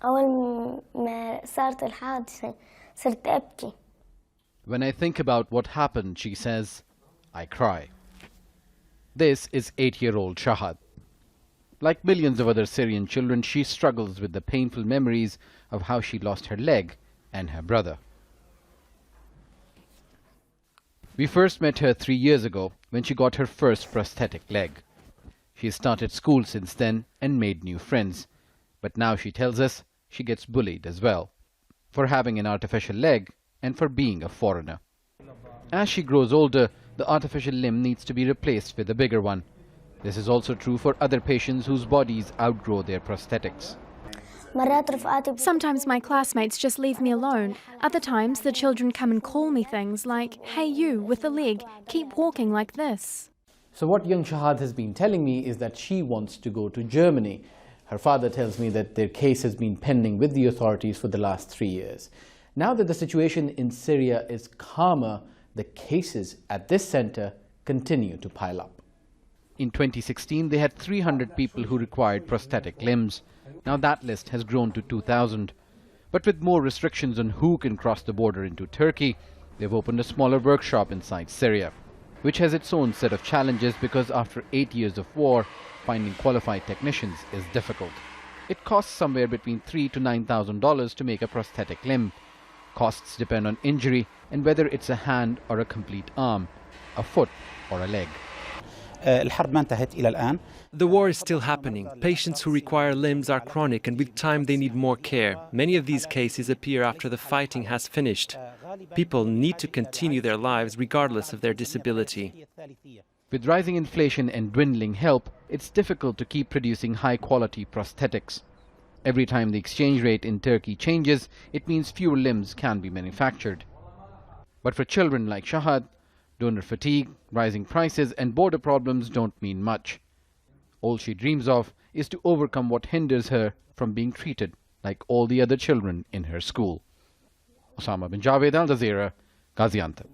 أول ما صارت الحادثة صرت أبكي. When I think about what happened, she says, I cry. This is 8-year-old Shahad. Like millions of other Syrian children, she struggles with the painful memories of how she lost her leg and her brother. We first met her 3 years ago when she got her first prosthetic leg. She has started school since then and made new friends. But now she tells us she gets bullied as well for having an artificial leg and for being a foreigner. As she grows older, the artificial limb needs to be replaced with a bigger one. This is also true for other patients whose bodies outgrow their prosthetics. Sometimes my classmates just leave me alone. Other times the children come and call me things like, "Hey you, with the leg, keep walking like this." So what young Shahad has been telling me is that she wants to go to Germany. Her father tells me that their case has been pending with the authorities for the last 3 years. Now that the situation in Syria is calmer, the cases at this center continue to pile up. In 2016, they had 300 people who required prosthetic limbs. Now that list has grown to 2,000. But with more restrictions on who can cross the border into Turkey, they've opened a smaller workshop inside Syria, which has its own set of challenges because after 8 years of war, finding qualified technicians is difficult. It costs somewhere between $3,000 to $9,000 to make a prosthetic limb. Costs depend on injury and whether it's a hand or a complete arm, a foot or a leg. The war is still happening. Patients who require limbs are chronic and with time they need more care. Many of these cases appear after the fighting has finished. People need to continue their lives regardless of their disability. With rising inflation and dwindling help, it's difficult to keep producing high-quality prosthetics. Every time the exchange rate in Turkey changes, it means fewer limbs can be manufactured. But for children like Shahad, donor fatigue, rising prices and border problems don't mean much. All she dreams of is to overcome what hinders her from being treated like all the other children in her school. Osama bin Javed, Al Jazeera, Gaziantep.